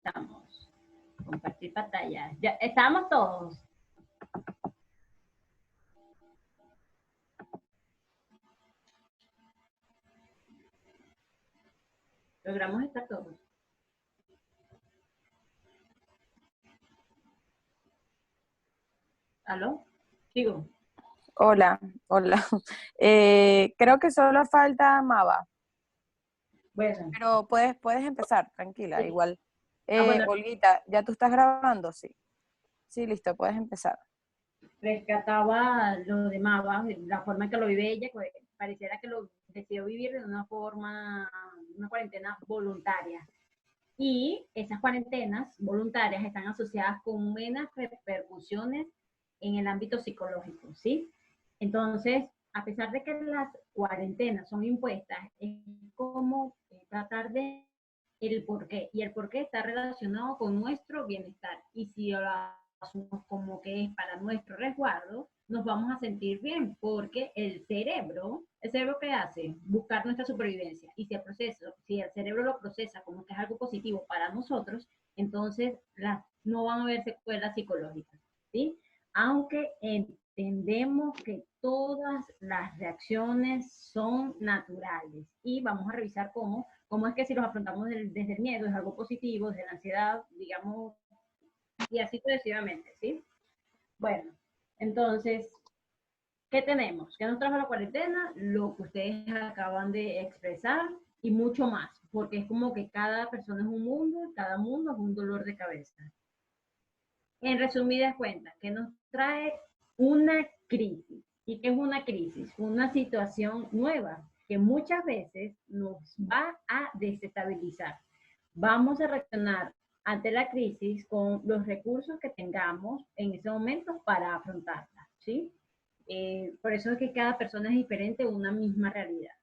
estamos. Compartir pantalla. Ya estamos todos. Logramos estar todos. ¿Aló? Sigo. Hola, hola. Creo que solo falta Mava, Bueno. pero puedes empezar, tranquila, Sí. igual. Bueno, Olguita, ¿ya tú estás grabando? Sí. Sí, listo, puedes empezar. rescataba lo de Mava, la forma en que lo vive ella, pues, pareciera que lo decidió vivir de una forma, una cuarentena voluntaria. Y esas cuarentenas voluntarias están asociadas con buenas repercusiones en el ámbito psicológico, ¿sí? Entonces, a pesar de que las cuarentenas son impuestas, es como tratar de el porqué. Y el porqué está relacionado con nuestro bienestar. Y si lo asumimos como que es para nuestro resguardo, nos vamos a sentir bien, porque el cerebro ¿qué hace? Buscar nuestra supervivencia. Y si el cerebro lo procesa como que es algo positivo para nosotros, entonces no van a haber secuelas psicológicas, ¿sí? Aunque entendemos que todas las reacciones son naturales y vamos a revisar cómo es que si los afrontamos desde el miedo es algo positivo, desde la ansiedad, digamos, y así sucesivamente, ¿sí? Bueno, entonces, ¿qué tenemos? ¿Qué nos trajo la cuarentena? Lo que ustedes acaban de expresar y mucho más, porque es como que cada persona es un mundo, cada mundo es un dolor de cabeza. En resumidas cuentas, ¿qué nos trae una crisis? ¿Y qué es una crisis? Una situación nueva que muchas veces nos va a desestabilizar. Vamos a reaccionar ante la crisis con los recursos que tengamos en ese momento para afrontarla, ¿sí? Por eso es que cada persona es diferente en una misma realidad.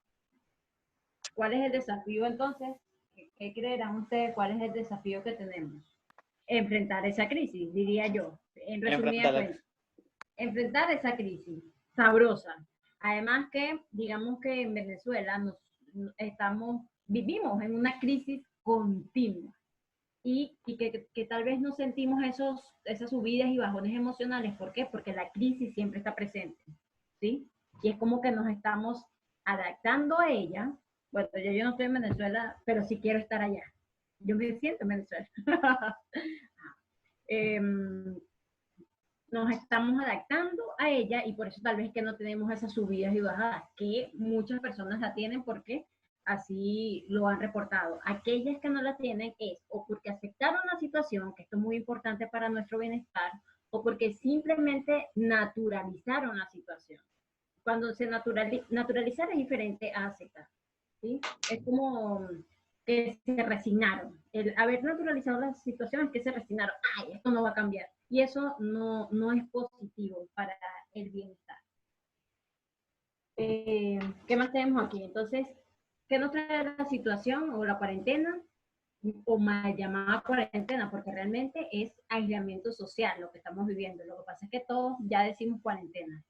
¿Cuál es el desafío entonces? ¿Qué creerán ustedes? ¿Cuál es el desafío que tenemos? Enfrentar esa crisis, diría yo, en resumida cuenta. Enfrentar esa crisis sabrosa. Además que, digamos que en Venezuela vivimos en una crisis continua y que tal vez no sentimos esas subidas y bajones emocionales. ¿Por qué? Porque la crisis siempre está presente, ¿sí? Y es como que nos estamos adaptando a ella. Bueno, yo no estoy en Venezuela, pero sí quiero estar allá. Yo me siento en Venezuela. Nos estamos adaptando a ella y por eso tal vez que no tenemos esas subidas y bajadas que muchas personas la tienen porque así lo han reportado. Aquellas que no la tienen es o porque aceptaron la situación, que esto es muy importante para nuestro bienestar, o porque simplemente naturalizaron la situación. Cuando naturalizar es diferente a aceptar, ¿sí? Es como que se resignaron. El haber naturalizado la situación es que se resignaron. Ay, esto no va a cambiar. Y eso no es positivo para el bienestar. ¿Qué más tenemos aquí? Entonces, ¿qué nos trae la situación o la cuarentena? O mal llamada cuarentena, porque realmente es aislamiento social lo que estamos viviendo. Lo que pasa es que todos ya decimos cuarentena.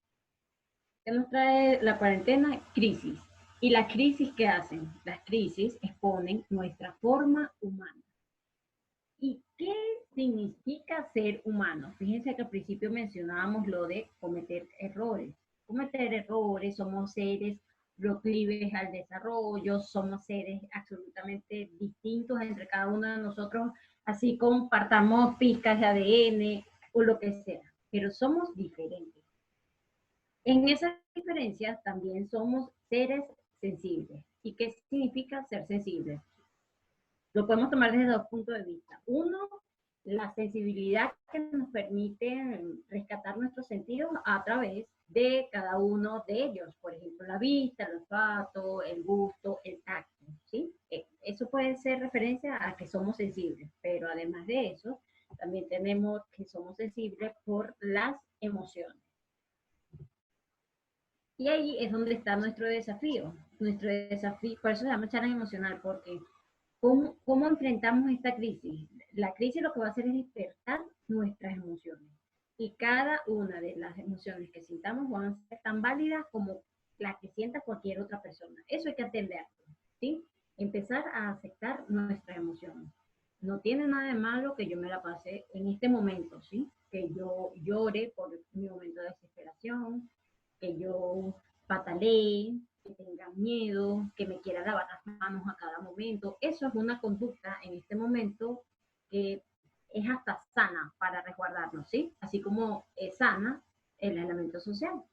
¿Qué nos trae la cuarentena? Crisis. ¿Y las crisis qué hacen? Las crisis exponen nuestra forma humana. ¿Y qué significa ser humano? Fíjense que al principio mencionábamos lo de cometer errores. Cometer errores, somos seres proclives al desarrollo, somos seres absolutamente distintos entre cada uno de nosotros, así compartamos pizcas de ADN o lo que sea, pero somos diferentes. En esas diferencias también somos seres sensibles. ¿Y qué significa ser sensibles? Lo podemos tomar desde dos puntos de vista. Uno, la sensibilidad que nos permite rescatar nuestros sentidos a través de cada uno de ellos. Por ejemplo, la vista, el olfato, el gusto, el tacto, ¿sí? Eso puede ser referencia a que somos sensibles, pero además de eso, también tenemos que somos sensibles por las emociones. Y ahí es donde está nuestro desafío. Por eso se llama challenge emocional, porque ¿cómo enfrentamos esta crisis? La crisis lo que va a hacer es despertar nuestras emociones. Y cada una de las emociones que sintamos van a ser tan válidas como las que sienta cualquier otra persona. Eso hay que atenderlo, ¿sí? Empezar a aceptar nuestras emociones. No tiene nada de malo que yo me la pase en este momento, ¿sí? Que yo llore por mi momento de desesperación, que yo patalee, que tenga miedo, que me quiera lavar las manos a cada momento. Eso es una conducta en este momento que es hasta sana para resguardarnos, ¿sí? Así como es sana el aislamiento social.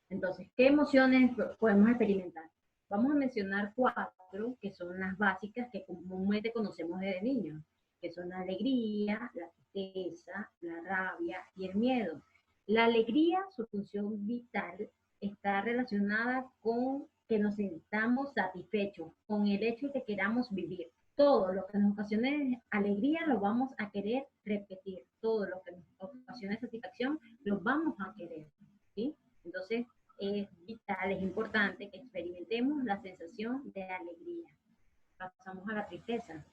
Entonces, ¿qué emociones podemos experimentar? Vamos a mencionar cuatro que son las básicas que comúnmente conocemos desde niños, que son la alegría, la tristeza, la rabia y el miedo. La alegría, su función vital, está relacionada con que nos sintamos satisfechos, con el hecho de que queramos vivir. Todo lo que nos ocasione alegría lo vamos a querer repetir. Todo lo que nos ocasione satisfacción lo vamos a querer. ¿Sí? Entonces, es vital, es importante que experimentemos la sensación de alegría. Pasamos a la tristeza.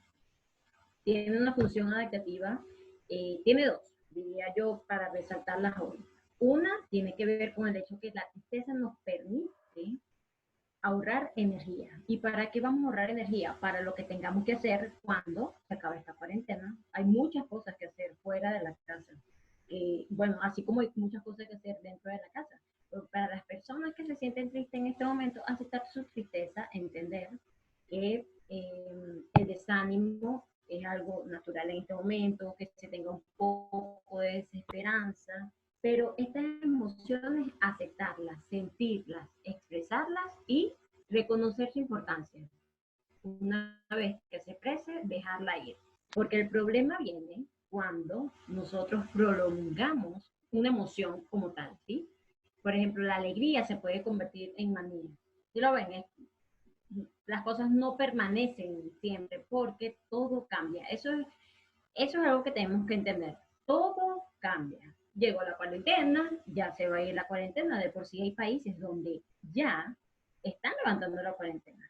Tiene una función adaptativa, tiene dos, diría yo, para resaltarlas hoy. Una tiene que ver con el hecho que la tristeza nos permite ahorrar energía. ¿Y para qué vamos a ahorrar energía? Para lo que tengamos que hacer cuando se acabe esta cuarentena. Hay muchas cosas que hacer fuera de la casa. Bueno, así como hay muchas cosas que hacer dentro de la casa. Pero para las personas que se sienten tristes en este momento, aceptar su tristeza, entender que el desánimo es algo natural en este momento, que se tenga un poco de desesperanza, pero estas emociones, aceptarlas, sentirlas, expresarlas y reconocer su importancia. Una vez que se exprese, dejarla ir. Porque el problema viene cuando nosotros prolongamos una emoción como tal, ¿sí? Por ejemplo, la alegría se puede convertir en manía. ¿Sí lo ven? Las cosas no permanecen siempre porque todo cambia. Eso es algo que tenemos que entender. Todo cambia. Llegó la cuarentena, ya se va a ir la cuarentena. De por sí hay países donde ya están levantando la cuarentena.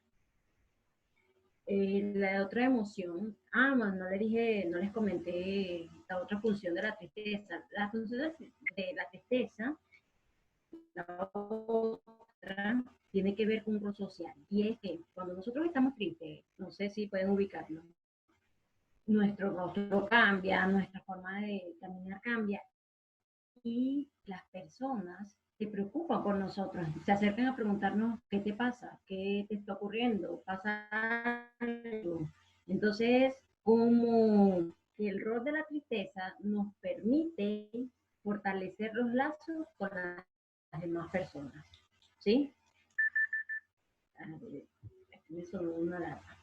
La otra emoción, bueno, no le dije, no les comenté la otra función de la tristeza. La función de la tristeza, la otra, tiene que ver con un rol social. Y es que cuando nosotros estamos tristes, no sé si pueden ubicarlo, nuestro rostro cambia, nuestra forma de caminar cambia y las personas se preocupan por nosotros, se acercan a preguntarnos qué te pasa, qué te está ocurriendo, pasa algo. Entonces, como el rol de la tristeza nos permite fortalecer los lazos con las demás personas, ¿sí? Me sonó una alarma.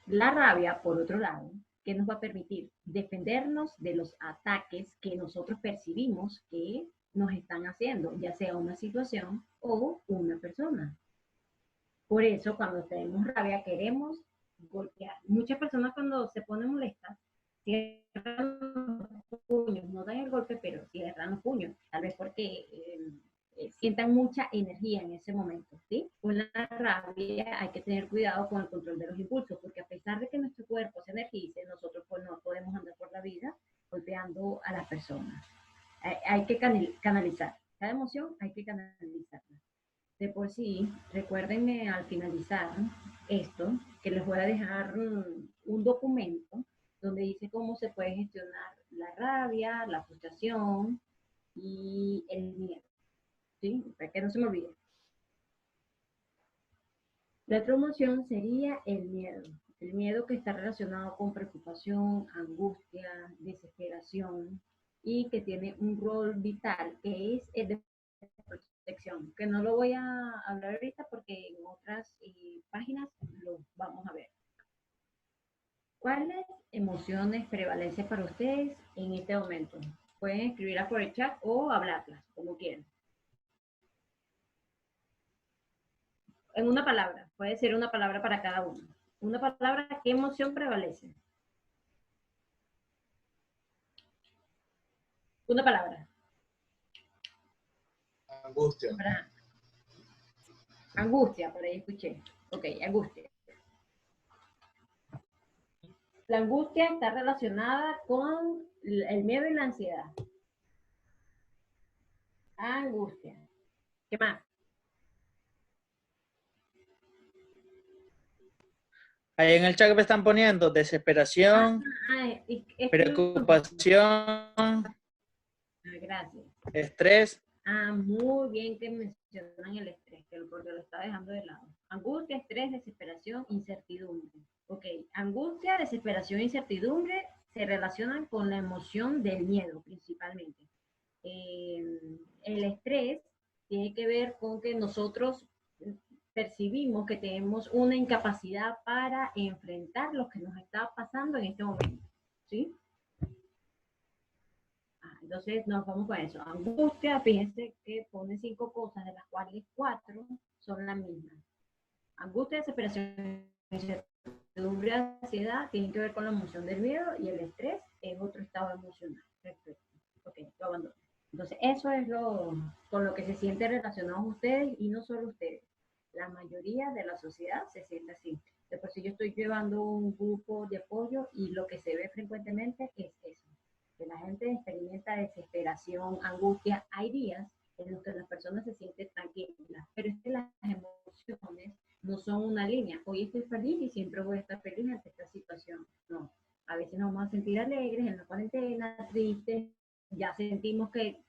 La rabia, por otro lado, que nos va a permitir defendernos de los ataques que nosotros percibimos que nos están haciendo, ya sea una situación o una persona. Por eso, cuando tenemos rabia, queremos golpear. Muchas personas cuando se ponen molestas, cierran los puños, no dan el golpe, pero cierran los puños, tal vez porque sientan mucha energía en ese momento, ¿sí? Con la rabia hay que tener cuidado con el control de los impulsos, porque a pesar de que nuestro cuerpo se energice, nosotros pues no podemos andar por la vida golpeando a las personas. Hay que canalizar. Cada emoción hay que canalizarla. De por sí, recuérdenme al finalizar esto, que les voy a dejar un documento donde dice cómo se puede gestionar la rabia, la frustración y el miedo. ¿Sí? Para que no se me olvide. La otra emoción sería el miedo. El miedo que está relacionado con preocupación, angustia, desesperación y que tiene un rol vital que es el de protección, que no lo voy a hablar ahorita porque en otras páginas lo vamos a ver. ¿Cuáles emociones prevalecen para ustedes en este momento? Pueden escribirlas por el chat o hablarlas, como quieran. En una palabra, puede ser una palabra para cada uno. Una palabra, ¿qué emoción prevalece? Una palabra. Angustia. Angustia, por ahí escuché. Ok, angustia. La angustia está relacionada con el miedo y la ansiedad. Angustia. ¿Qué más? Ahí en el chat me están poniendo desesperación, preocupación, gracias. estrés. Muy bien que mencionan el estrés, porque lo está dejando de lado. Angustia, estrés, desesperación, incertidumbre. Ok, angustia, desesperación, incertidumbre se relacionan con la emoción del miedo principalmente. El estrés tiene que ver con que nosotros percibimos que tenemos una incapacidad para enfrentar lo que nos está pasando en este momento, ¿sí? Entonces nos vamos con eso. Angustia, fíjense que pone 5 cosas, de las cuales 4 son las mismas. Angustia, desesperación, incertidumbre, ansiedad, tienen que ver con la emoción del miedo, y el estrés es otro estado emocional. Perfecto. Ok, lo abandono. Entonces, eso es con lo que se siente relacionados ustedes, y no solo ustedes. La mayoría de la sociedad se siente así. De por sí yo estoy llevando un grupo de apoyo y lo que se ve frecuentemente es eso, que la gente experimenta desesperación, angustia. Hay días en los que las personas se sienten tranquilas, pero es que las emociones no son una línea. Hoy estoy feliz y siempre voy a estar feliz ante esta situación. No, a veces nos vamos a sentir alegres en la cuarentena, tristes, ya sentimos que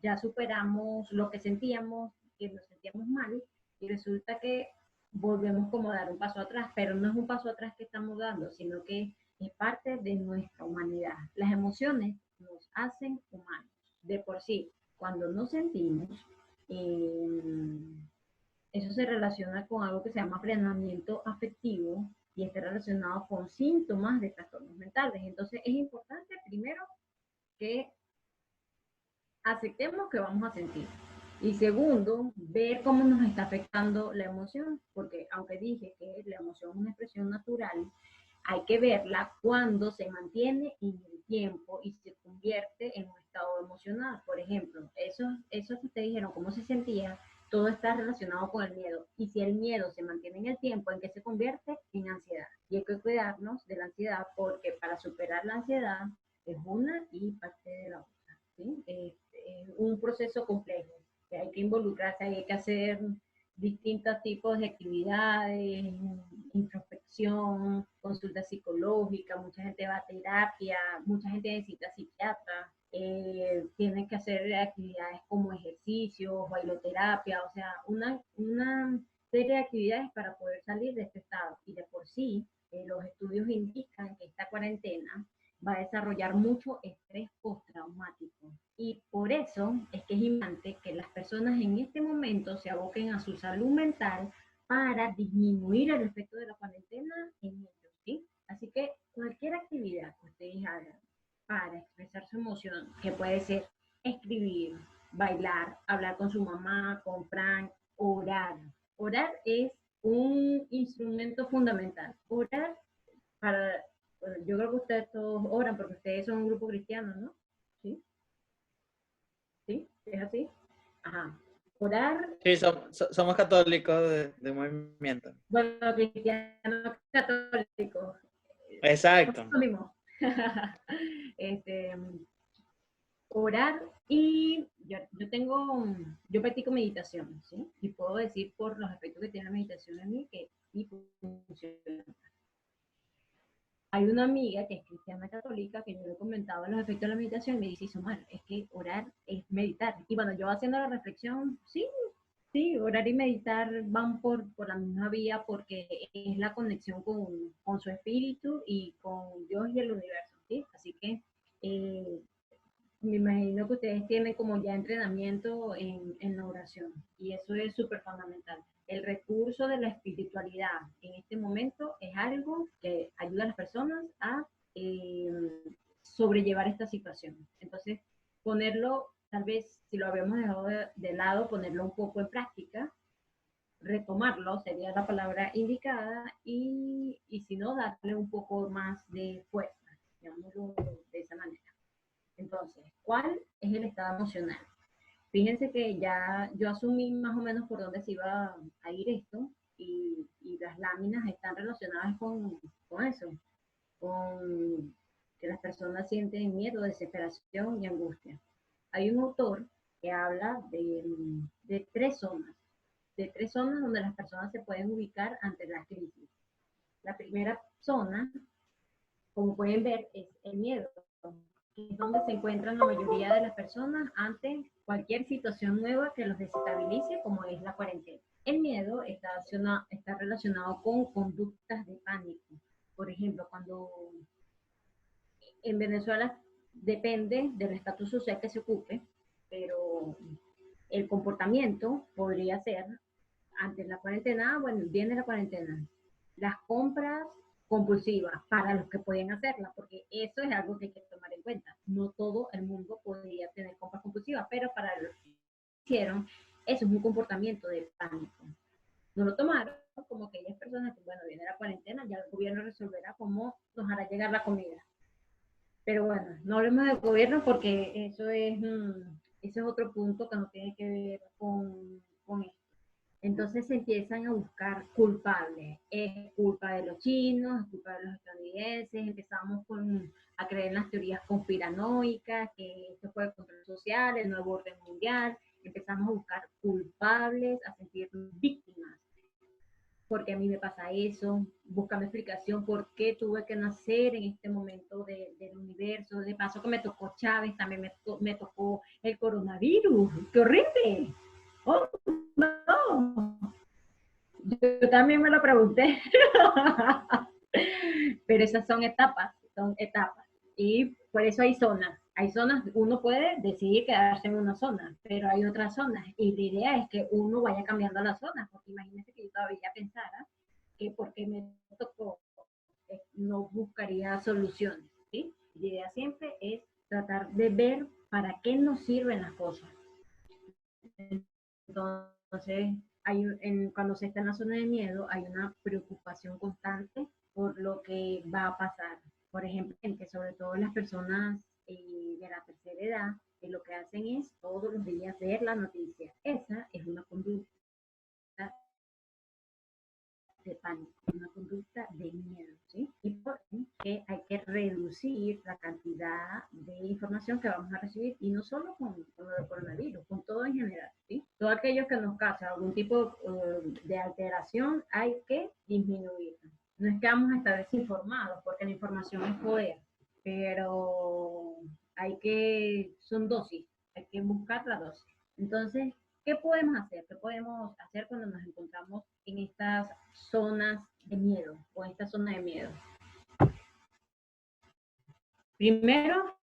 ya superamos lo que sentíamos, que nos sentíamos mal, y resulta que volvemos como a dar un paso atrás, pero no es un paso atrás que estamos dando, sino que es parte de nuestra humanidad. Las emociones nos hacen humanos. De por sí, cuando nos sentimos, eso se relaciona con algo que se llama planeamiento afectivo, y está relacionado con síntomas de trastornos mentales. Entonces es importante primero que aceptemos que vamos a sentir. Y segundo, ver cómo nos está afectando la emoción, porque aunque dije que la emoción es una expresión natural, hay que verla cuando se mantiene en el tiempo y se convierte en un estado emocional. Por ejemplo, eso que ustedes dijeron, cómo se sentía, todo está relacionado con el miedo. Y si el miedo se mantiene en el tiempo, ¿en qué se convierte? En ansiedad. Y hay que cuidarnos de la ansiedad, porque para superar la ansiedad es una y parte de la otra, ¿sí? Es un proceso complejo, que hay que involucrarse, hay que hacer distintos tipos de actividades, introspección, consulta psicológica, mucha gente va a terapia, mucha gente necesita psiquiatra, tienen que hacer actividades como ejercicios, bailoterapia, o sea, una serie de actividades para poder salir de este estado. Y de por sí, los estudios indican que esta cuarentena va a desarrollar mucho estrés postraumático. Y por eso es que es importante que las personas en este momento se aboquen a su salud mental para disminuir el efecto de la cuarentena en ellos, ¿sí? Así que cualquier actividad que ustedes hagan para expresar su emoción, que puede ser escribir, bailar, hablar con su mamá, con Frank, orar. Orar es un instrumento fundamental. Orar para, bueno, yo creo que ustedes todos oran porque ustedes son un grupo cristiano, ¿no? ¿Sí? ¿Sí? ¿Es así? Ajá. Orar. Sí, somos católicos de movimiento. Bueno, cristiano católico. Exacto. Lo mismo. Orar, y yo practico meditación, ¿sí? Y puedo decir por los efectos que tiene la meditación en mí que sí funciona. Hay una amiga que es cristiana católica que yo le comentaba los efectos de la meditación y me dice, Isomar, es que orar es meditar. Y bueno, yo haciendo la reflexión, sí, orar y meditar van por la misma vía, porque es la conexión con su espíritu y con Dios y el universo, ¿sí? Así que me imagino que ustedes tienen como ya entrenamiento en la oración, y eso es súper fundamental. El recurso de la espiritualidad en este momento es algo que ayuda a las personas a eh, sobrellevar esta situación. Entonces, ponerlo, tal vez si lo habíamos dejado de lado, ponerlo un poco en práctica, retomarlo sería la palabra indicada, y si no, darle un poco más de fuerza, digámoslo de esa manera. Entonces, ¿cuál es el estado emocional? Fíjense que ya yo asumí más o menos por dónde se iba a ir esto, y las láminas están relacionadas con eso, con que las personas sienten miedo, desesperación y angustia. Hay un autor que habla de tres zonas donde las personas se pueden ubicar ante la crisis. La primera zona, como pueden ver, es el miedo, que es donde se encuentran la mayoría de las personas ante cualquier situación nueva que los desestabilice, como es la cuarentena. El miedo está relacionado con conductas de pánico. Por ejemplo, cuando en Venezuela depende del estatus social que se ocupe, pero el comportamiento podría ser, antes de la cuarentena, bueno, viene la cuarentena, las compras compulsivas para los que pueden hacerlas, porque eso es algo que hay que tomar en cuenta. No todo el mundo podría tener compras compulsivas, pero para los que hicieron, eso es un comportamiento de pánico. No lo tomaron como aquellas personas que, bueno, viene la cuarentena, ya el gobierno resolverá cómo nos hará llegar la comida. Pero bueno, no hablemos del gobierno porque eso es otro punto que no tiene que ver con esto. Entonces se empiezan a buscar culpables. Es culpa de los chinos, es culpa de los estadounidenses. Empezamos a creer en las teorías conspiranoicas, que esto fue el control social, el nuevo orden mundial. Empezamos a buscar culpables, a sentirnos víctimas. Porque a mí me pasa eso, buscando explicación por qué tuve que nacer en este momento del universo. De paso que me tocó Chávez, también me tocó el coronavirus. ¡Qué horrible! ¡Oh, no! Yo también me lo pregunté. Pero esas son etapas, son etapas. Y por eso hay zonas. Hay zonas, uno puede decidir quedarse en una zona, pero hay otras zonas. Y la idea es que uno vaya cambiando las zonas, porque imagínense que yo todavía pensara que porque me tocó, no buscaría soluciones. ¿Sí? La idea siempre es tratar de ver para qué nos sirven las cosas. Entonces, cuando se está en la zona de miedo, hay una preocupación constante por lo que va a pasar. Por ejemplo, que sobre todo las personas de la tercera edad, que lo que hacen es todos los días ver la noticia. Esa es una conducta de pánico, una conducta de miedo, ¿sí? Y por que hay que reducir la cantidad de información que vamos a recibir, y no solo con el coronavirus, con todo en general, ¿sí? Todo aquello que nos causa algún tipo de alteración hay que disminuirla. No es que vamos a estar desinformados, porque la información es poder, pero son dosis, hay que buscar la dosis. Entonces, ¿qué podemos hacer? ¿Qué podemos hacer cuando nos encontramos en estas zonas de miedo o en esta zona de miedo? Primero,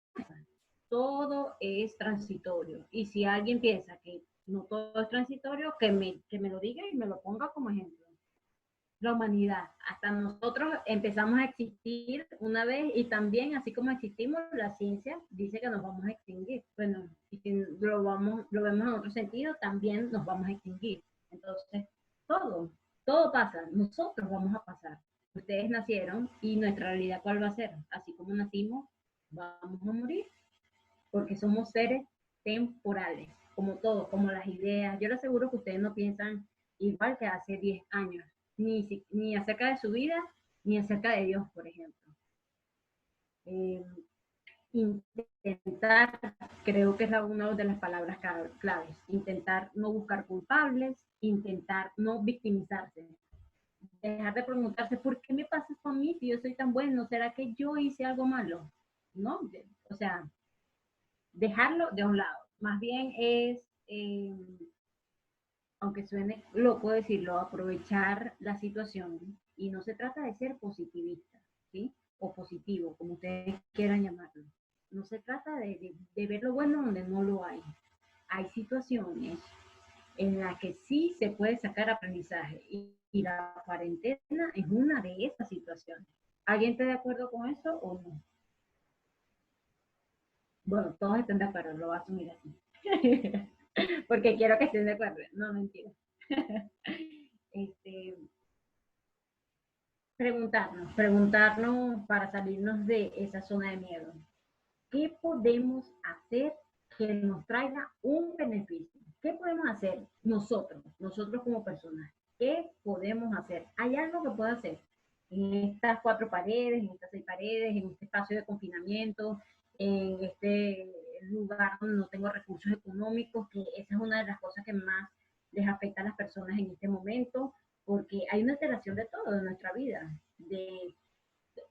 todo es transitorio. Y si alguien piensa que no todo es transitorio, que me lo diga y me lo ponga como ejemplo. La humanidad, hasta nosotros empezamos a existir una vez, y también así como existimos, la ciencia dice que nos vamos a extinguir. Bueno, y si lo vemos en otro sentido, también nos vamos a extinguir. Entonces, todo pasa, nosotros vamos a pasar. Ustedes nacieron y nuestra realidad, ¿cuál va a ser? Así como nacimos, vamos a morir, porque somos seres temporales, como todo, como las ideas. Yo les aseguro que ustedes no piensan igual que hace 10 años, ni acerca de su vida, ni acerca de Dios, por ejemplo. Intentar, creo que es una de las palabras claves, intentar no buscar culpables, intentar no victimizarse, dejar de preguntarse por qué me pasa esto a mí si yo soy tan bueno, ¿será que yo hice algo malo? ¿No? O sea, dejarlo de un lado. Más bien es, aunque suene loco decirlo, aprovechar la situación, y no se trata de ser positivista, ¿sí? O positivo, como ustedes quieran llamarlo. No se trata de ver lo bueno donde no lo hay. Hay situaciones en las que sí se puede sacar aprendizaje, y la cuarentena es una de esas situaciones. ¿Alguien está de acuerdo con eso o no? Bueno, todos están de acuerdo, lo voy a asumir así. Porque quiero que estén de acuerdo. No, mentira. este, preguntarnos para salirnos de esa zona de miedo. ¿Qué podemos hacer que nos traiga un beneficio? ¿Qué podemos hacer nosotros como personas? ¿Qué podemos hacer? ¿Hay algo que pueda hacer en estas 4 paredes, en estas 6 paredes, en este espacio de confinamiento, en este lugar donde no tengo recursos económicos? Que esa es una de las cosas que más les afecta a las personas en este momento, porque hay una alteración de todo, de nuestra vida,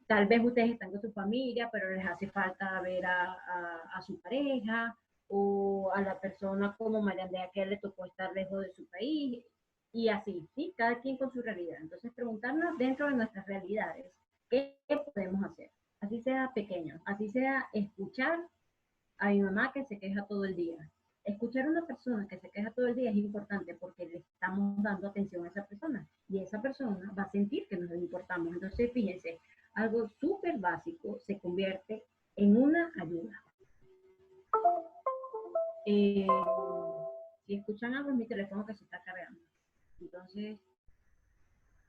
tal vez ustedes están con su familia, pero les hace falta ver a su pareja, o a la persona como María Andrea que le tocó estar lejos de su país, y así, ¿sí? Cada quien con su realidad. Entonces, preguntarnos dentro de nuestras realidades, ¿qué podemos hacer? Así sea pequeño, así sea escuchar a mi mamá que se queja todo el día. Escuchar a una persona que se queja todo el día es importante porque le estamos dando atención a esa persona y esa persona va a sentir que nos le importamos. Entonces, fíjense, algo súper básico se convierte en una ayuda. Si escuchan algo, es mi teléfono que se está cargando. Entonces,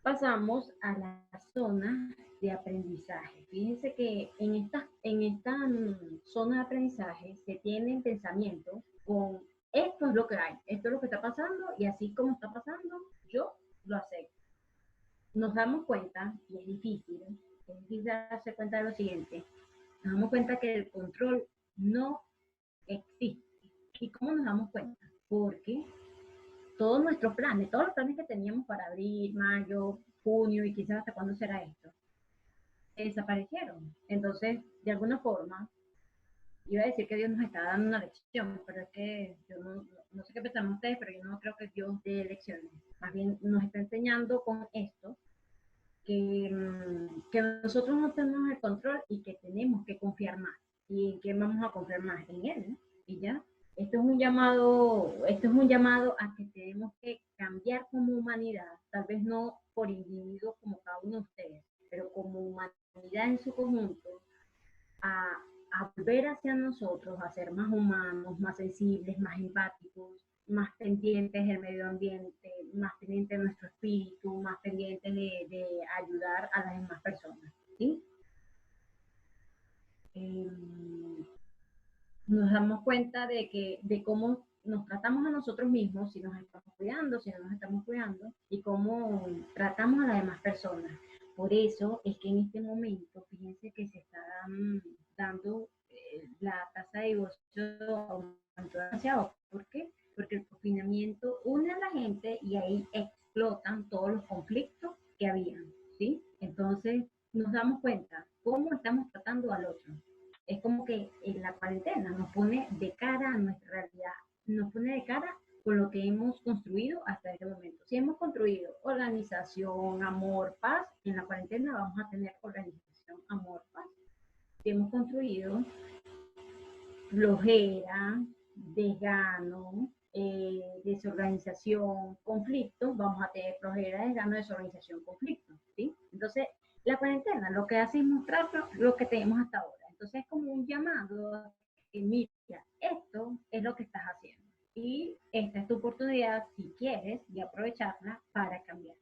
pasamos a la zona de aprendizaje. Fíjense que en esta zona de aprendizaje se tienen pensamientos con esto es lo que hay, esto es lo que está pasando y así como está pasando, yo lo acepto. Nos damos cuenta, y es difícil darse cuenta de lo siguiente, nos damos cuenta que el control no existe. ¿Y cómo nos damos cuenta? Porque todos los planes que teníamos para abril, mayo, junio y quizás hasta cuándo será esto, desaparecieron. Entonces, de alguna forma, iba a decir que Dios nos está dando una lección, pero es que yo no sé qué pensaron ustedes, pero yo no creo que Dios dé lecciones. Más bien nos está enseñando con esto que nosotros no tenemos el control y que tenemos que confiar más. ¿Y en qué vamos a confiar más? En Él, ¿no? Y ya. Esto es un llamado a que tenemos que cambiar como humanidad, tal vez no por individuos como cada uno de ustedes, pero como humanidad en su conjunto, a volver hacia nosotros, a ser más humanos, más sensibles, más empáticos, más pendientes del medio ambiente, más pendientes de nuestro espíritu, más pendientes de ayudar a las demás personas, ¿sí? Nos damos cuenta de cómo nos tratamos a nosotros mismos, si nos estamos cuidando, si no nos estamos cuidando, y cómo tratamos a las demás personas. Por eso es que en este momento, fíjense que se está dando la tasa de divorcio aumentó demasiado. ¿Por qué? Porque el confinamiento une a la gente y ahí explotan todos los conflictos que habían, ¿sí? Entonces nos damos cuenta cómo estamos tratando al otro. Es como que en la cuarentena nos pone de cara a nuestra realidad, nos pone de cara con lo que hemos construido hasta este momento. Si hemos construido organización, amor, paz, en la cuarentena vamos a tener organización, amor, paz. Si hemos construido flojera, desgano, desorganización, conflicto, vamos a tener flojera, desgano, desorganización, conflicto, ¿sí? Entonces, la cuarentena lo que hace es mostrar lo que tenemos hasta ahora. Entonces, es como un llamado que mira, esto es lo que estás haciendo y esta es tu oportunidad, si quieres, de aprovecharla para cambiar.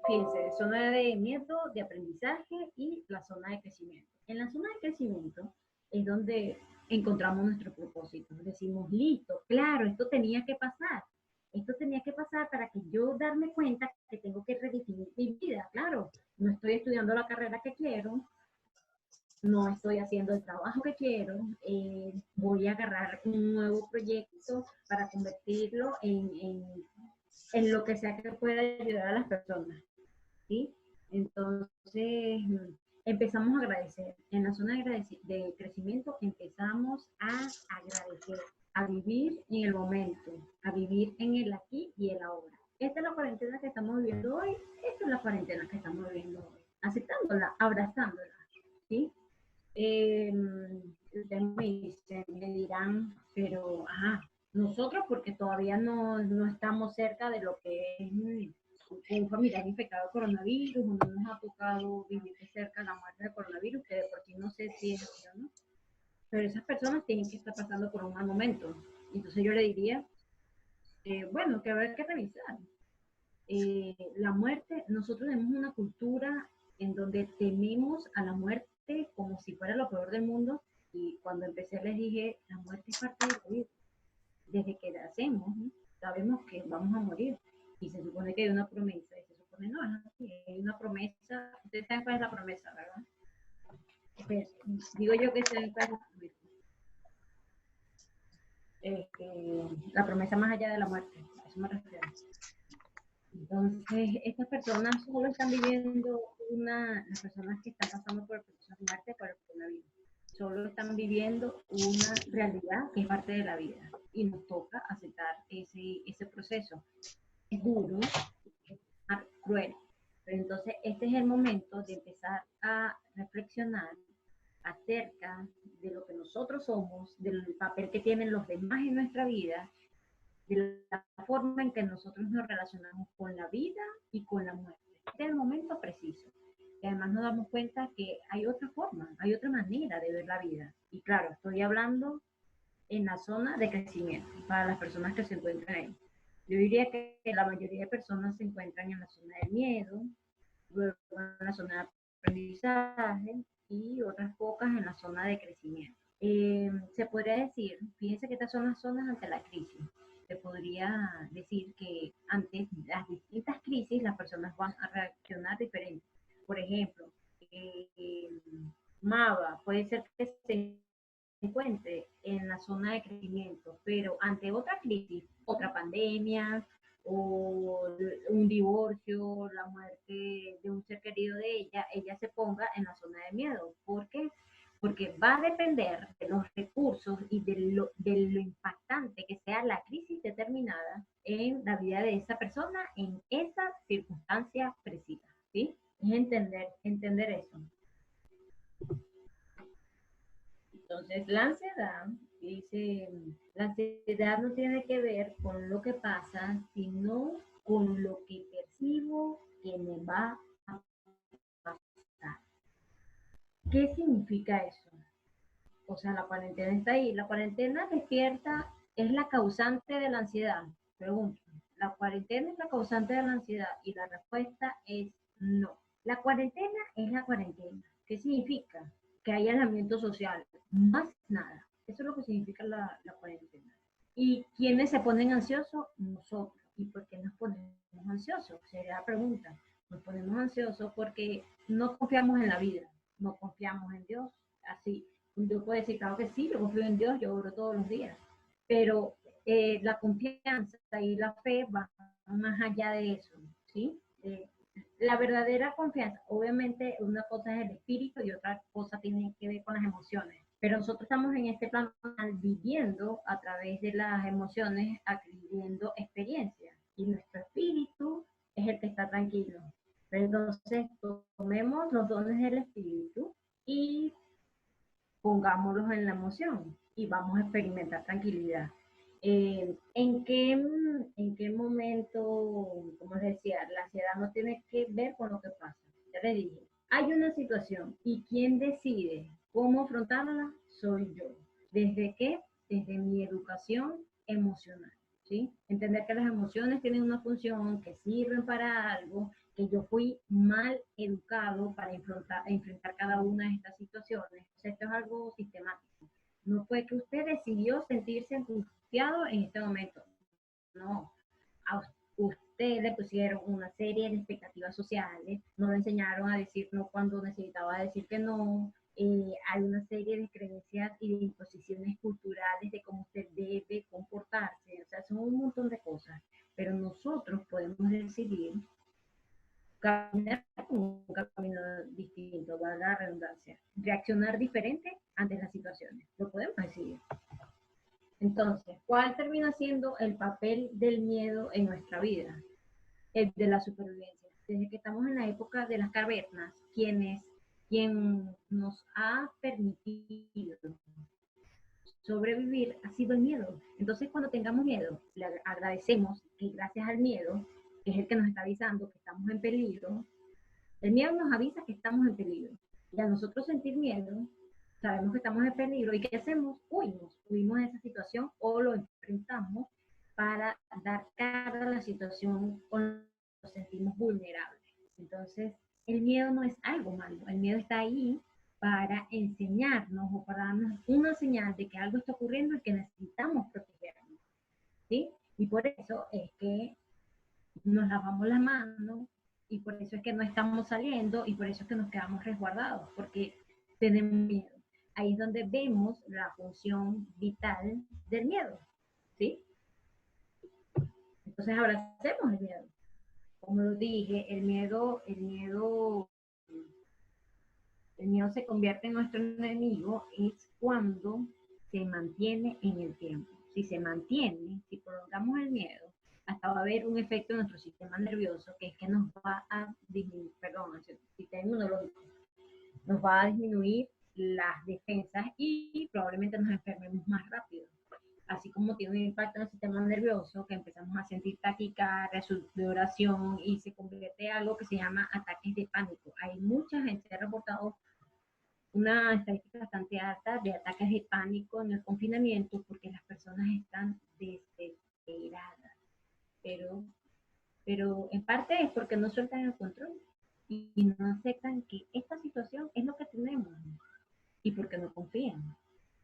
Fíjense, zona de miedo, de aprendizaje y la zona de crecimiento. En la zona de crecimiento es donde encontramos nuestro propósito. Decimos, listo, claro, esto tenía que pasar. Esto tenía que pasar para que yo darme cuenta que tengo que redefinir mi vida. Claro, no estoy estudiando la carrera que quiero, no estoy haciendo el trabajo que quiero, voy a agarrar un nuevo proyecto para convertirlo en lo que sea que pueda ayudar a las personas, ¿sí? Entonces, empezamos a agradecer. En la zona de crecimiento empezamos a agradecer, a vivir en el momento, a vivir en el aquí y el ahora. Esta es la cuarentena que estamos viviendo hoy, esta es la cuarentena que estamos viviendo hoy. Aceptándola, abrazándola, ¿sí? Ustedes me dirán, pero, nosotros porque todavía no estamos cerca de lo que es un familiar infectado de coronavirus, no nos ha tocado vivir de cerca la muerte de coronavirus, que de por sí no sé si es así o no, pero esas personas tienen que estar pasando por un mal momento. Entonces yo le diría, bueno, que habrá que revisar. La muerte, nosotros tenemos una cultura en donde tememos a la muerte como si fuera lo peor del mundo, y cuando empecé les dije, la muerte es parte de la vida. Desde que nacemos, ¿no? Sabemos que vamos a morir y se supone que hay una promesa y se supone no, es así, hay una promesa. Ustedes saben cuál es la promesa, ¿verdad? Pero, digo yo que saben cuál es la promesa. La promesa más allá de la muerte, a eso me refiero. Entonces, estas personas solo están viviendo las personas que están pasando por el proceso de muerte por el coronavirus, solo están viviendo una realidad que es parte de la vida y nos toca aceptar ese proceso. Es duro, es cruel, pero entonces este es el momento de empezar a reflexionar acerca de lo que nosotros somos, del papel que tienen los demás en nuestra vida, de la forma en que nosotros nos relacionamos con la vida y con la muerte. Este es el momento preciso. Y además nos damos cuenta que hay otra forma, hay otra manera de ver la vida. Y claro, estoy hablando en la zona de crecimiento, para las personas que se encuentran ahí. Yo diría que la mayoría de personas se encuentran en la zona del miedo, luego en la zona de aprendizaje y otras pocas en la zona de crecimiento. Se podría decir, fíjense que estas son las zonas ante la crisis. Se podría decir que ante las distintas crisis las personas van a reaccionar diferente. Por ejemplo, eh, Mava puede ser que se encuentre en la zona de crecimiento, pero ante otra crisis, otra pandemia o un divorcio, la muerte de un ser querido de ella, ella se ponga en la zona de miedo. ¿Por qué? Porque va a depender de los recursos y de lo impactante que sea la crisis determinada en la vida de esa persona en esa circunstancia precisa. ¿Sí? Es entender eso. Entonces, la ansiedad no tiene que ver con lo que pasa, sino con lo que percibo que me va a pasar. ¿Qué significa eso? O sea, la cuarentena está ahí. La cuarentena despierta, es la causante de la ansiedad. Pregunto, ¿la cuarentena es la causante de la ansiedad? Y la respuesta es no. La cuarentena es la cuarentena. ¿Qué significa? Que hay aislamiento social. Más nada. Eso es lo que significa la cuarentena. ¿Y quiénes se ponen ansiosos? Nosotros. ¿Y por qué nos ponemos ansiosos? Sería la pregunta. Nos ponemos ansiosos porque no confiamos en la vida, no confiamos en Dios. Así, yo puedo decir, claro que sí, yo confío en Dios, yo oro todos los días, pero la confianza y la fe van más allá de eso, ¿sí? La verdadera confianza, obviamente una cosa es el espíritu y otra cosa tiene que ver con las emociones, pero nosotros estamos en este plano viviendo a través de las emociones, adquiriendo experiencias y nuestro espíritu es el que está tranquilo. Pero entonces tomemos los dones del espíritu y pongámoslos en la emoción y vamos a experimentar tranquilidad. ¿En qué momento, como les decía, la ansiedad no tiene que ver con lo que pasa? Ya les dije, hay una situación y quien decide cómo afrontarla soy yo. ¿Desde qué? Desde mi educación emocional. ¿Sí? Entender que las emociones tienen una función, que sirven para algo, que yo fui mal educado para enfrentar cada una de estas situaciones. O sea, esto es algo sistemático. No fue que usted decidió sentirse angustiado en este momento. No. A usted le pusieron una serie de expectativas sociales, no le enseñaron a decir no cuando necesitaba decir que no. Hay una serie de creencias y de imposiciones culturales de cómo usted debe comportarse. O sea, son un montón de cosas. Pero nosotros podemos decidir caminar un camino distinto, valga la redundancia, reaccionar diferente ante las situaciones. Lo podemos decidir. Entonces, ¿cuál termina siendo el papel del miedo en nuestra vida? El de la supervivencia. Desde que estamos en la época de las cavernas, quien nos ha permitido sobrevivir ha sido el miedo. Entonces, cuando tengamos miedo, le agradecemos que gracias al miedo, que es el que nos está avisando que estamos en peligro, el miedo nos avisa que estamos en peligro. Y al nosotros sentir miedo, sabemos que estamos en peligro. ¿Y qué hacemos? Huimos de esa situación o lo enfrentamos para dar cara a la situación cuando nos sentimos vulnerables. Entonces, el miedo no es algo malo. El miedo está ahí para enseñarnos o para darnos una señal de que algo está ocurriendo y que necesitamos protegernos. ¿Sí? Y por eso es que nos lavamos las manos y por eso es que no estamos saliendo y por eso es que nos quedamos resguardados, porque tenemos miedo. Ahí es donde vemos la función vital del miedo, ¿sí? Entonces abracemos el miedo. como lo dije, el miedo se convierte en nuestro enemigo es cuando se mantiene en el tiempo. Si se mantiene, si prolongamos el miedo, hasta va a haber un efecto en nuestro sistema nervioso que es que nos va a disminuir, perdón, el sistema inmunológico, nos va a disminuir las defensas y probablemente nos enfermemos más rápido. Así como tiene un impacto en el sistema nervioso, que empezamos a sentir taquicardia, sudoración y se convierte en algo que se llama ataques de pánico. Hay mucha gente que ha reportado una estadística bastante alta de ataques de pánico en el confinamiento porque las personas están desesperadas. Pero en parte es porque no sueltan el control y no aceptan que esta situación es lo que tenemos y porque no confían,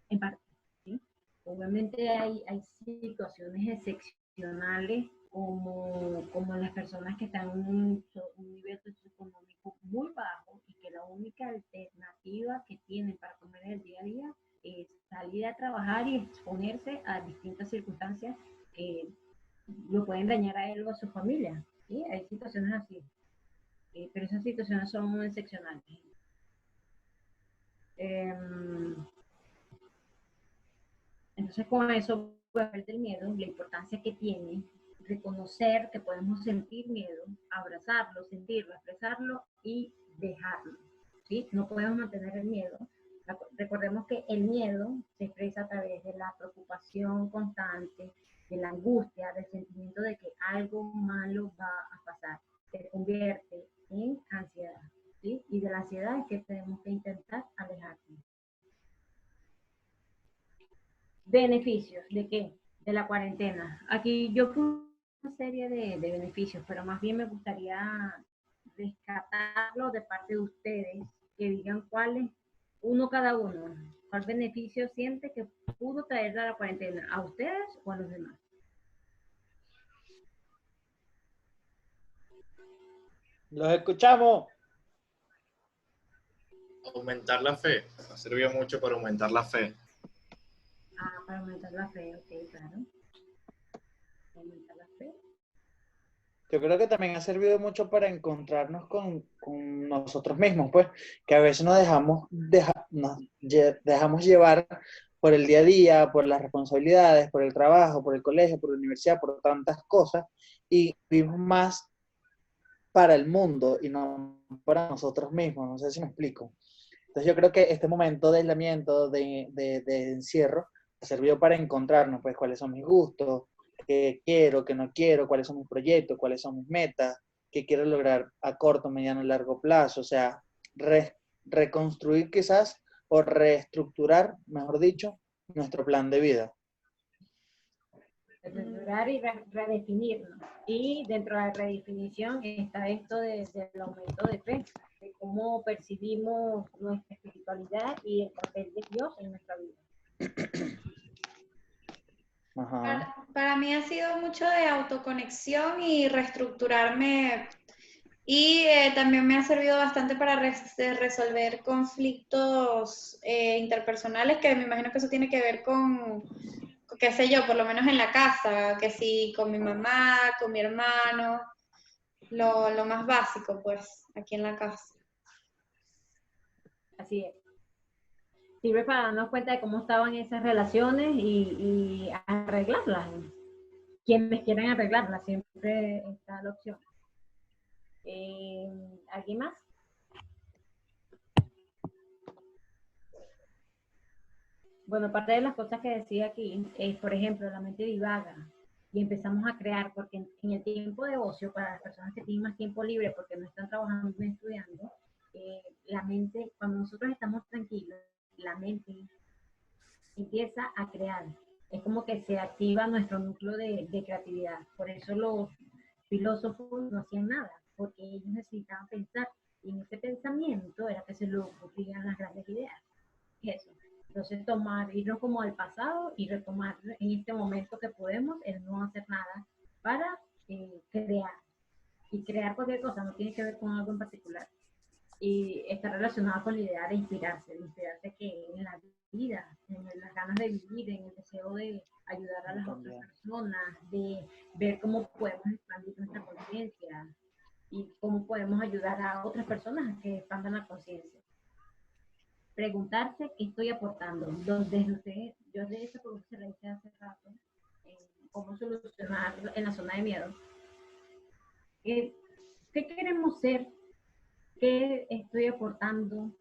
en parte, ¿sí? Obviamente hay situaciones excepcionales como las personas que están en un nivel socioeconómico muy bajo y que la única alternativa que tienen para comer en el día a día es salir a trabajar y exponerse a distintas circunstancias que lo pueden dañar a él o a su familia. ¿Sí? Hay situaciones así, pero esas situaciones son excepcionales. Entonces con eso puede ver del miedo, la importancia que tiene, reconocer que podemos sentir miedo, abrazarlo, sentirlo, expresarlo y dejarlo. ¿Sí? No podemos mantener el miedo. Recordemos que el miedo se expresa a través de la preocupación constante, de la angustia, del sentimiento de que algo malo va a pasar. Se convierte en ansiedad. ¿Sí? Y de la ansiedad es que tenemos que intentar alejarnos. Beneficios, ¿de qué? De la cuarentena. Aquí yo puse una serie de beneficios, pero más bien me gustaría rescatarlo de parte de ustedes, que digan cuáles, uno cada uno, cuál beneficio siente que pudo traer a la cuarentena, a ustedes o a los demás. Los escuchamos. Aumentar la fe. Ha servido mucho para aumentar la fe. Ah, para aumentar la fe, ok, claro. Aumentar la fe. Yo creo que también ha servido mucho para encontrarnos con nosotros mismos, pues, que a veces nos dejamos llevar por el día a día, por las responsabilidades, por el trabajo, por el colegio, por la universidad, por tantas cosas, y vivimos más para el mundo y no para nosotros mismos. No sé si me explico. Entonces yo creo que este momento de aislamiento, de encierro, ha servido para encontrarnos, pues, cuáles son mis gustos, qué quiero, qué no quiero, cuáles son mis proyectos, cuáles son mis metas, qué quiero lograr a corto, mediano y largo plazo. O sea, reconstruir quizás o reestructurar, mejor dicho, nuestro plan de vida. Estructurar y redefinirnos. Y dentro de la redefinición está esto del aumento de fe, de cómo percibimos nuestra espiritualidad y el papel de Dios en nuestra vida. Ajá. Para mí ha sido mucho de autoconexión y reestructurarme y también me ha servido bastante para resolver conflictos interpersonales, que me imagino que eso tiene que ver con, qué sé yo, por lo menos en la casa, que sí, con mi mamá, con mi hermano, lo más básico, pues, aquí en la casa. Así es. Sirve para darnos cuenta de cómo estaban esas relaciones y arreglarlas. Quienes quieran arreglarlas, siempre está la opción. ¿Alguien más? Bueno, parte de las cosas que decía aquí es, por ejemplo, la mente divaga y empezamos a crear, porque en el tiempo de ocio, para las personas que tienen más tiempo libre porque no están trabajando ni estudiando, la mente, cuando nosotros estamos tranquilos, la mente empieza a crear. Es como que se activa nuestro núcleo de creatividad. Por eso los filósofos no hacían nada, porque ellos necesitaban pensar. Y en ese pensamiento era que se les ocurrían las grandes ideas. Eso. Entonces, irnos como al pasado y retomar en este momento que podemos el no hacer nada para crear. Y crear cualquier cosa no tiene que ver con algo en particular. Y está relacionado con la idea de inspirarse que en la vida, en las ganas de vivir, en el deseo de ayudar a las otras personas, de ver cómo podemos expandir nuestra conciencia. personas que expandan la conciencia. Preguntarse qué estoy aportando. Yo de esa pregunta se la hice hace rato, cómo solucionar en la zona de miedo. ¿Qué queremos ser? ¿Qué estoy aportando?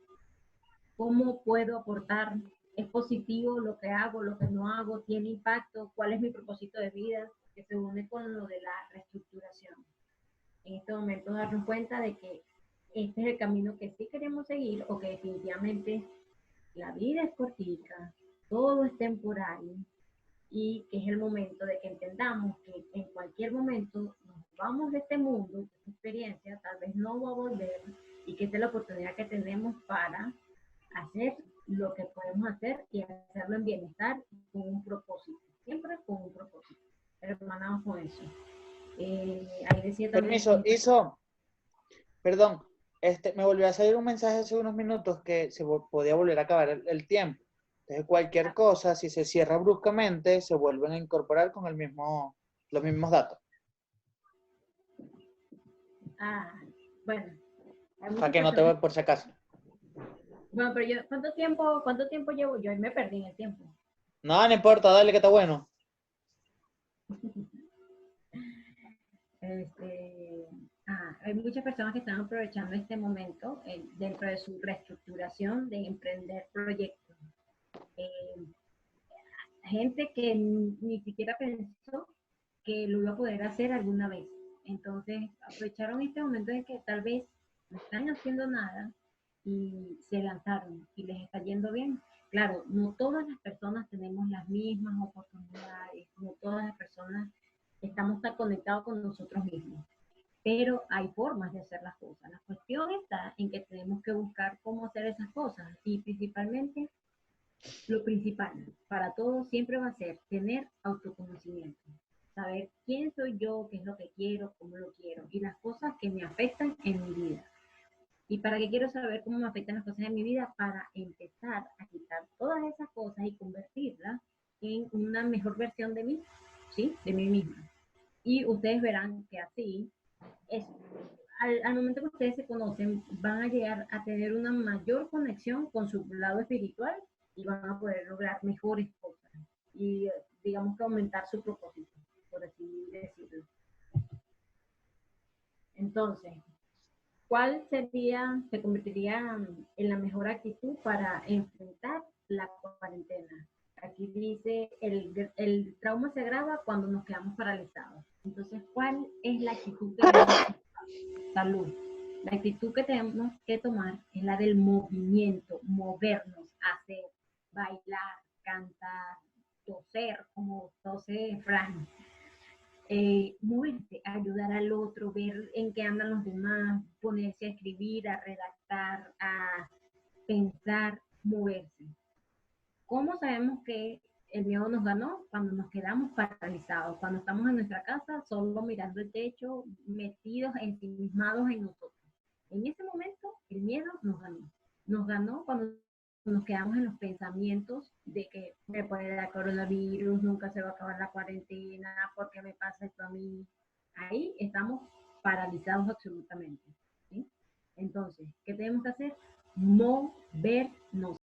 ¿Cómo puedo aportar? ¿Es positivo lo que hago, lo que no hago? ¿Tiene impacto? ¿Cuál es mi propósito de vida? Que se une con lo de la reestructuración. En este momento darnos cuenta de que este es el camino que sí queremos seguir o que definitivamente la vida es cortica, todo es temporal y que es el momento de que entendamos que en cualquier momento nos vamos de este mundo, de esta experiencia, tal vez no va a volver y que esta es la oportunidad que tenemos para hacer lo que podemos hacer y hacerlo en bienestar con un propósito, siempre con un propósito, hermanados con eso. Ahí decía también... Permiso, perdón, me volvió a salir un mensaje hace unos minutos que podía volver a acabar el tiempo. Entonces cualquier cosa, si se cierra bruscamente, se vuelven a incorporar con los mismos datos. Bueno. Para que no te vea por si acaso. Bueno, pero yo, ¿cuánto tiempo llevo yo? Y me perdí en el tiempo. No importa, dale que está bueno. Hay muchas personas que están aprovechando este momento dentro de su reestructuración de emprender proyectos. Gente que ni siquiera pensó que lo iba a poder hacer alguna vez. Entonces, aprovecharon este momento en que tal vez no están haciendo nada y se lanzaron y les está yendo bien. Claro, no todas las personas tenemos las mismas oportunidades, no todas las personas estamos tan conectados con nosotros mismos, pero hay formas de hacer las cosas. La cuestión está en que tenemos que buscar cómo hacer esas cosas y principalmente, lo principal para todos siempre va a ser tener autoconocimiento, saber quién soy yo, qué es lo que quiero, cómo lo quiero y las cosas que me afectan en mi vida. ¿Y para qué quiero saber cómo me afectan las cosas en mi vida? Para empezar a quitar todas esas cosas y convertirlas en una mejor versión de mí, ¿sí? De mí misma. Y ustedes verán que así, al momento que ustedes se conocen, van a llegar a tener una mayor conexión con su lado espiritual y van a poder lograr mejores cosas y digamos que aumentar su propósito, por así decirlo. Entonces, ¿cuál se convertiría en la mejor actitud para enfrentar la cuarentena? Aquí dice, el trauma se agrava cuando nos quedamos paralizados. Entonces, ¿cuál es la actitud que tenemos? Salud. La actitud que tenemos que tomar es la del movimiento, movernos, hacer, bailar, cantar, toser, como tose Fran. Moverse, ayudar al otro, ver en qué andan los demás, ponerse a escribir, a redactar, a pensar, moverse. ¿Cómo sabemos que el miedo nos ganó? Cuando nos quedamos paralizados, cuando estamos en nuestra casa solo mirando el techo, metidos, ensimismados en nosotros. En ese momento el miedo nos ganó. Nos ganó cuando nos quedamos en los pensamientos de que me puede dar coronavirus, nunca se va a acabar la cuarentena, ¿por qué me pasa esto a mí? Ahí estamos paralizados absolutamente, ¿sí? Entonces, ¿qué tenemos que hacer? Movernos,